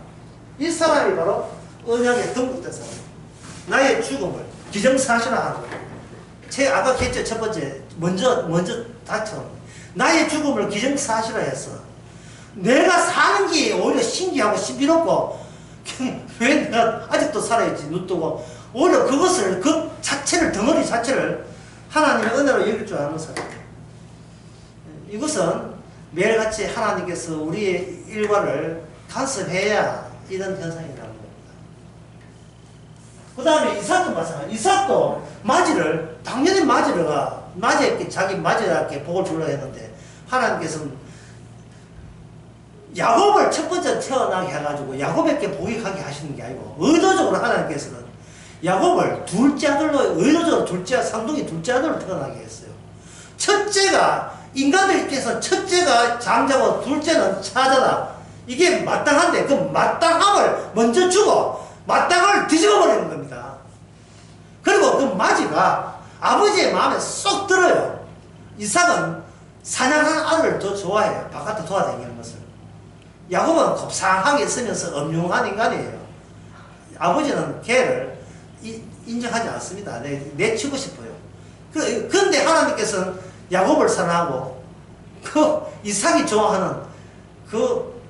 Speaker 1: 이 사람이 바로 언약에 등록된 사람. 나의 죽음을 기정사실화하는 거. 아까 했죠. 첫 번째. 먼저 다쳐. 나의 죽음을 기정사실화해서 내가 사는 게 오히려 신기하고 신비롭고 왜 내가 아직도 살아있지 눈 뜨고 오히려 그것을 그 자체를 덩어리 자체를 하나님의 은혜로 여길 줄 아는 사람. 이것은 매일같이 하나님께서 우리의 일과를 간섭해야 이런 현상이 나는 겁니다. 그 다음에 이삭도 마찬가지. 이삭도 당연히 마지르가 맞이했기 자기 맞이하게 복을 주려 했는데 하나님께서는 야곱을 첫 번째 태어나게 해가지고 야곱에게 복이 가게 하시는 게 아니고 의도적으로 하나님께서는 야곱을 둘째 아들로 의도적으로 쌍둥이 둘째 아들로 태어나게 했어요. 첫째가 인간들 입장에서 첫째가 장자고 둘째는 차자다. 이게 마땅한데 그 마땅함을 먼저 주고 마땅을 뒤집어 버리는 겁니다. 그리고 그 맞이가 아버지의 마음에 쏙 들어요. 이삭은 사냥하는 아들을 더 좋아해요. 바깥에 돌아다니는 것을. 야곱은 곱상하게 있으면서 엄중한 인간이에요. 아버지는 걔를 인정하지 않습니다. 내치고 싶어요. 그런데 하나님께서는 야곱을 사랑하고 그 이삭이 좋아하는 그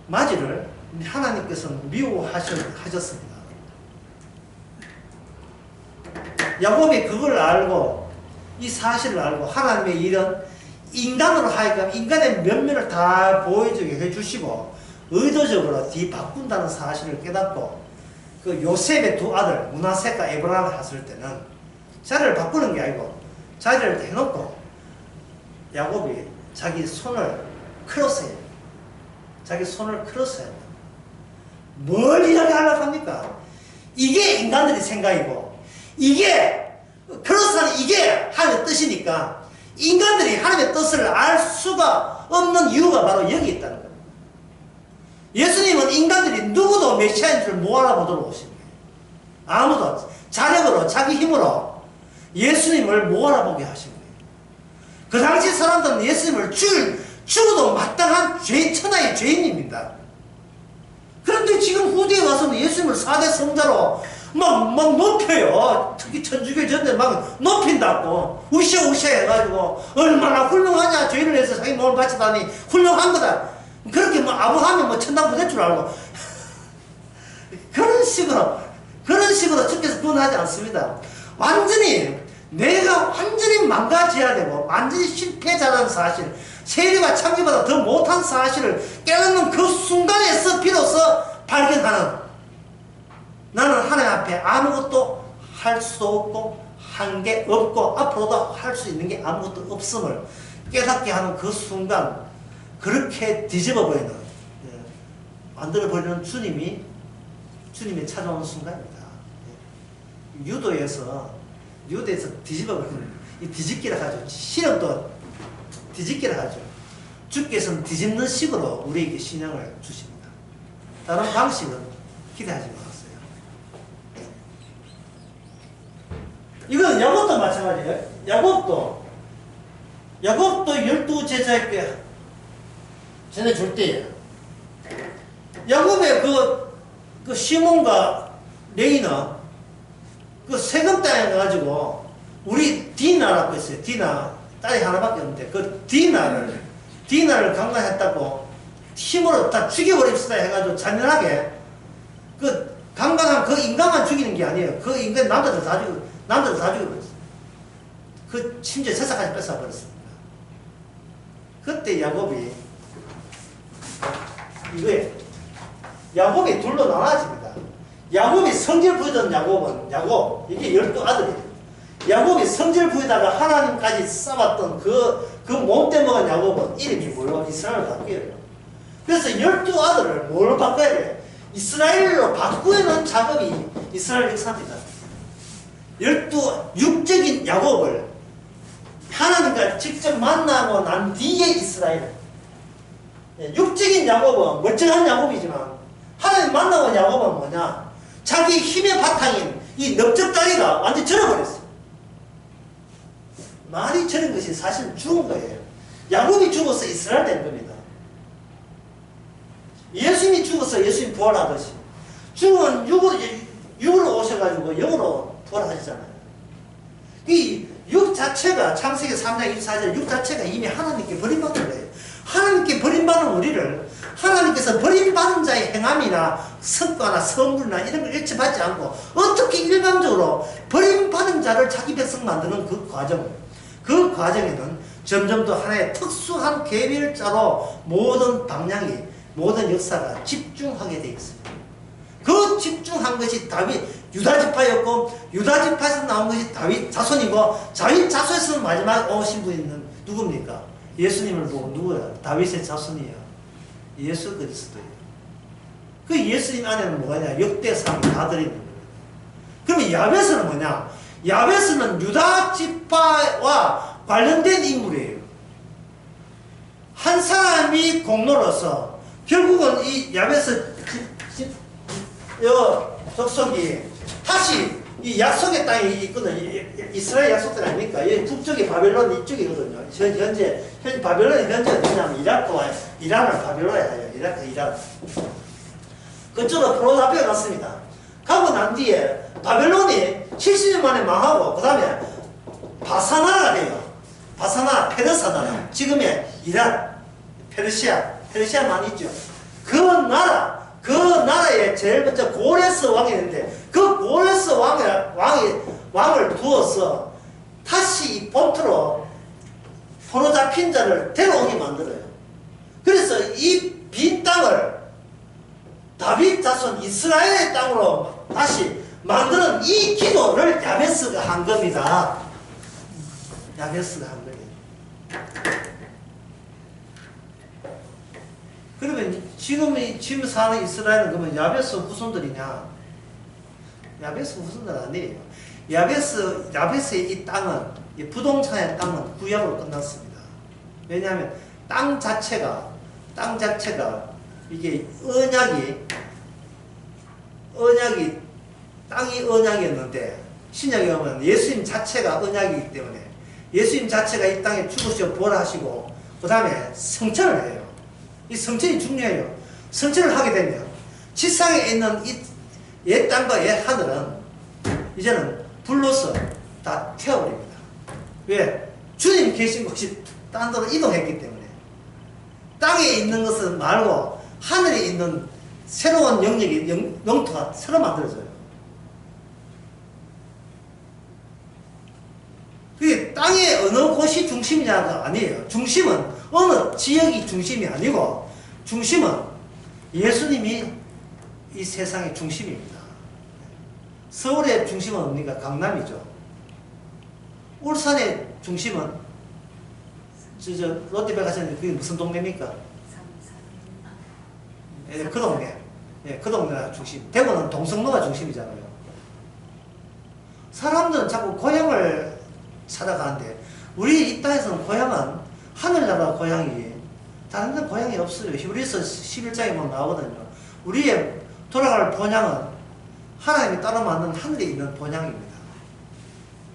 Speaker 1: 맞이를 하나님께서는 미워하셨습니다. 야곱이 그걸 알고 이 사실을 알고 하나님의 일은 인간으로 하여금 인간의 면면을 다 보여주게 해주시고 의도적으로 뒤바꾼다는 사실을 깨닫고 그 요셉의 두 아들 므낫세과 에브라임을 했을 때는 자리를 바꾸는 게 아니고 자리를 대놓고 야곱이 자기 손을 크로스해요. 자기 손을 크로스해요. 뭘 이야기하려고 합니까? 이게 인간들의 생각이고 이게 크로스하는 이게 하나님의 뜻이니까 인간들이 하나님의 뜻을 알 수가 없는 이유가 바로 여기 있다는 거예요. 예수님은 인간들이 누구도 메시아인 줄 못 알아보도록 오신 거예요. 아무도 자력으로 자기 힘으로 예수님을 못 알아보게 하신 거예요. 그 당시 사람들은 예수님을 죽어도 마땅한 천하의 죄인입니다. 그런데 지금 후대에 와서는 예수님을 4대 성자로 막 높여요. 특히 천주교 전에 막 높인다고 우시우시 해가지고 얼마나 훌륭하냐. 죄를 해서 자기 몸을 바치다니 훌륭한 거다. 그렇게 뭐 아부하면 뭐 천당 보낼 줄 알고 그런 식으로 주께서 구원하지 않습니다. 내가 완전히 망가져야 되고 완전히 실패자라는 사실, 세리와 창기보다 더 못한 사실을 깨닫는 그 순간에서 비로소 발견하는, 나는 하나님 앞에 아무것도 할 수도 없고 한 게 없고 앞으로도 할 수 있는 게 아무것도 없음을 깨닫게 하는 그 순간, 그렇게 뒤집어버리는, 만들어버리는 주님이 찾아오는 순간입니다. 유도에서 뒤집어버리는, 이 뒤집기를 하죠. 신앙도 뒤집기를 하죠. 주께서는 뒤집는 식으로 우리에게 신앙을 주십니다. 다른 방식은 기대하지 마세요. 이건 야곱도 마찬가지예요. 야곱도 12제자에게 전해줄 때에 야곱의 그 시몬과 레이는 그 세금 땅에 가지고 우리 디나라고 있어요. 디나 딸이 하나밖에 없는데 그 디나를 강간했다고 힘으로 다 죽여버립시다 해가지고 잔인하게 그 강간한 그 인간만 죽이는 게 아니에요. 그 인간 남자들 다 죽여버렸어요. 그 심지어 제사까지 뺏어버렸습니다. 그때 야곱이 야곱이 둘로 나눠집니다. 야곱이 성질 부리던 야곱, 이게 12아들이에요. 야곱이 성질 부리다가 하나님까지 싸웠던 그 못돼 먹은 야곱은 이름이 뭐로? 이스라엘로 바뀌어요. 그래서 12아들을 뭘로 바꿔야 돼요? 이스라엘로 바꾸는 작업이 이스라엘 역사입니다. 육적인 야곱을 하나님과 직접 만나고 난 뒤에 이스라엘. 육적인 야곱은 멀쩡한 야곱이지만 하나님 만나고 온 야곱은 뭐냐? 자기 힘의 바탕인 이 넓적다리가 완전히 절어버렸어요. 말이 저런 것이 사실 죽은 거예요. 야곱이 죽어서 이스라엘 된 겁니다. 예수님이 죽어서 예수님 부활하듯이 죽은 육으로 오셔가지고 영으로 부활하시잖아요. 이 육 자체가 창세기 3장 24절 육 자체가 이미 하나님께 버림받은 거예요. 하나님께 버림받은 우리를 하나님께서 버림받은 자의 행함이나 성과나 선물이나 이런 걸 일치받지 않고 어떻게 일방적으로 버림받은 자를 자기 백성 만드는 그 과정에는 점점 더 하나의 특수한 계별자로 모든 방향이 모든 역사가 집중하게 되어 있습니다. 그 집중한 것이 다윗 유다 지파였고 유다 지파에서 나온 것이 다윗 자손이고 다윗 자손에서 마지막 오신 분은 누굽니까? 예수님을 보고 누구야? 다윗의 자손이야. 예수 그리스도예요. 그 예수님 안에는 뭐냐? 역대상이 다 들어있는 거예요. 그러면 야베스는 뭐냐? 야베스는 유다 지파와 관련된 인물이에요. 한 사람이 공로로서 결국은 이 야베스 족속이 다시 이 약속의 땅에 있거든요. 이스라엘 약속 땅 아닙니까? 이 북쪽이 바벨론 이쪽이거든요. 현재 바벨론이 현재 어디냐면 이라크와 이란을 바벨론에 해요. 이라크, 이란. 그쪽으로 포로 잡혀갔습니다. 가고 난 뒤에 바벨론이 70년 만에 망하고 그 다음에 바사나라가 돼요. 바사나, 페르사 나라. 지금의 이란, 페르시아만 있죠. 그 나라에 제일 먼저 고레스 왕이 있는데 그 고레스 왕을 두어서 다시 이 본토로 포로 잡힌 자를 데려오게 만들어요. 그래서 이 빈 땅을 다윗 자손 이스라엘의 땅으로 다시 만드는 이 기도를 야베스가 한 겁니다. 야베스가 한 거예요. 그러면 지금 사는 이스라엘은 그러면 야베스 후손들이냐? 야베스 후손들 아니에요. 야베스의 이 땅은, 이 부동산의 땅은 구약으로 끝났습니다. 왜냐하면 땅 자체가 이게 땅이 언약이었는데 신약에 오면 예수님 자체가 언약이기 때문에 예수님 자체가 이 땅에 죽으시고 부활하시고 그 다음에 성천을 해요. 이 성천이 중요해요. 성천을 하게 되면 지상에 있는 이 옛 땅과 옛 하늘은 이제는 불로서 다 태워버립니다. 왜? 주님 계신 곳이 딴 데로 이동했기 때문에 땅에 있는 것은 말고 하늘에 있는 새로운 영역이 영토가 새로 만들어져요. 그게 땅의 어느 곳이 중심이냐가 아니에요. 중심은 어느 지역이 중심이 아니고 중심은 예수님이 이 세상의 중심입니다. 서울의 중심은 뭡니까? 강남이죠. 울산의 중심은 롯데백화점 그게 무슨 동네입니까? 예, 그 동네. 예, 그 동네가 중심. 대구는 동성로가 중심이잖아요. 사람들은 자꾸 고향을 찾아가는데 우리 이 땅에서는 고향은 하늘나라 고향이 다른 데 고향이 없어요. 히브리서 11장에 보면 나오거든요. 우리의 돌아갈 본향은 하나님이 따로 만든 하늘에 있는 본향입니다.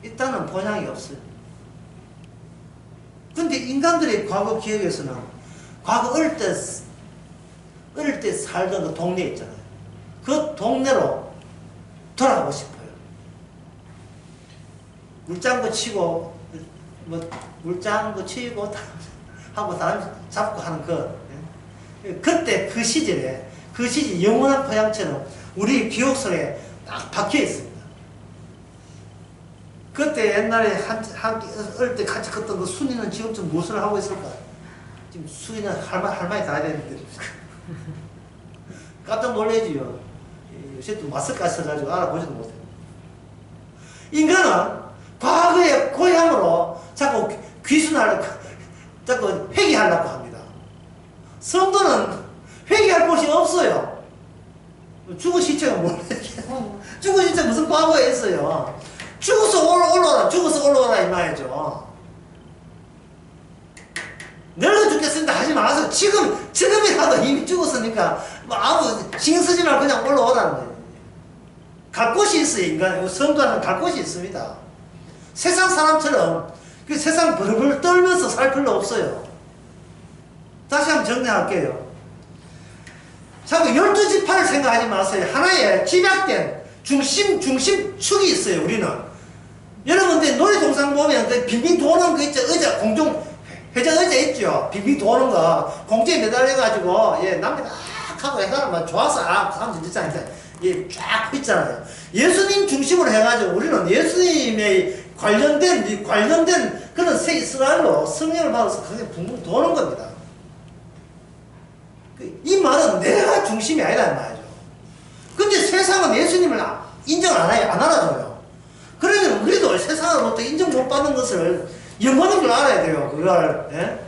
Speaker 1: 이 땅은 본향이 없어요. 근데 인간들의 과거 기억에서는 과거 어릴 때 살던 그 동네 있잖아요. 그 동네로 돌아가고 싶어요. 물장구 치고 물장구 치고 하고 사람 잡고 하는 그때 그 시절이 영원한 고향처럼 우리 기억 속에 딱 박혀 있습니다. 그때 옛날에 어릴 때 같이 컸던 그 순이는 지금쯤 무엇을 하고 있을까? 지금 순이는 할머니 다 해야 되는데 깜짝 놀라지요. 요새 또 마스크까지 써가지고 알아보지도 못해요. 인간은 과거의 고향으로 자꾸 자꾸 회귀하려고 합니다. 성도는 회귀할 곳이 없어요. 죽은 시체가 뭐래? 죽은 시체 무슨 과거에 있어요? 죽어서 올라오라 이 말이죠. 늙어 죽겠습니다 하지 마세요. 지금이라도 이미 죽었으니까 아무 신경 쓰지 말고 그냥 올라오라는 거예요. 갈 곳이 있어요. 인간 성도는 갈 곳이 있습니다. 세상 사람처럼 그 세상 벌벌 떨면서 살 필요 없어요. 다시 한번 정리할게요. 자꾸 12지파를 생각하지 마세요. 하나의 집약된 중심축이 있어요. 우리는 여러분들 놀이동산 보면 그 빙빙 도는 거 있죠. 의자 공중 회전 의자 있죠. 빙빙 도는 거 공중에 매달려가지고 남이 딱 하고 해가지고 좋아서 사람들 있잖아요. 쫙 있잖아요. 예수님 중심으로 해가지고 우리는 예수님의 관련된 그런 새 이스라엘로 성령을 받아서 그게 붕붕 도는 겁니다. 이 말은 내가 중심이 아니라는 말이죠. 근데 세상은 예수님을 인정을 안 해요. 안 알아줘요. 그러면 우리도 세상으로부터 인정 못 받는 것을 영원한 줄 알아야 돼요. 그걸. 예?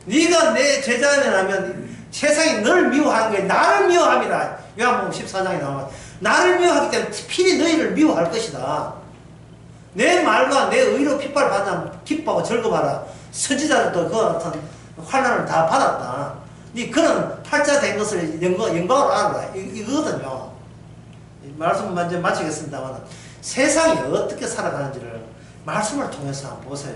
Speaker 1: 네가 내 제자라면 세상이 너를 미워하는 게 나를 미워합니다. 요한복음 14장에 나오면 나를 미워하기 때문에 필히 너희를 미워할 것이다. 내 말과 내 의로 핍박을 받으면 기뻐하고 즐거워하라. 선지자들도 그 같은 환난을 다 받았다. 네 그런 팔자 된 것을 영광으로 알아라. 이거거든요. 말씀 먼저 마치겠습니다만 세상이 어떻게 살아가는지를 말씀을 통해서 한번 보세요.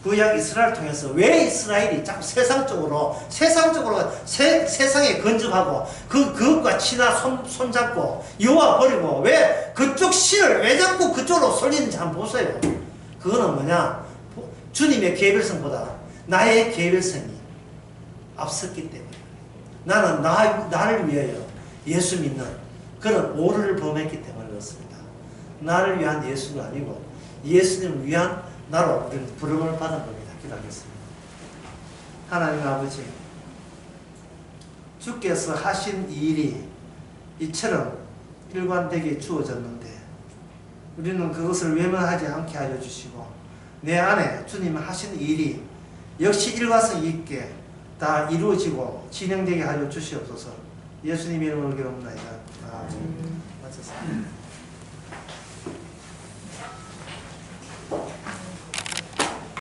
Speaker 1: 구약 이스라엘을 통해서 왜 이스라엘이 자꾸 세상적으로 세상에 건접하고 그것과 친하 손잡고 여호와 버리고 왜 그쪽 신을 왜 자꾸 그쪽으로 쏠리는지 한번 보세요. 그거는 뭐냐? 주님의 계별성보다 나의 계별성이 앞섰기 때문에 나는 나를 위하여 예수 믿는 그런 오류를 범했기 때문에 그렇습니다. 나를 위한 예수가 아니고 예수님을 위한 나로 우리는 부름을 받은 겁니다. 기도하겠습니다. 하나님 아버지, 주께서 하신 이 일이 이처럼 일관되게 주어졌는데 우리는 그것을 외면하지 않게 하여 주시고 내 안에 주님 하신 일이 역시 일관성 있게 다 이루어지고 진행되게 하여 주시옵소서. 예수님의 이름으로 기도합니다. 아멘. 마쳤습니다.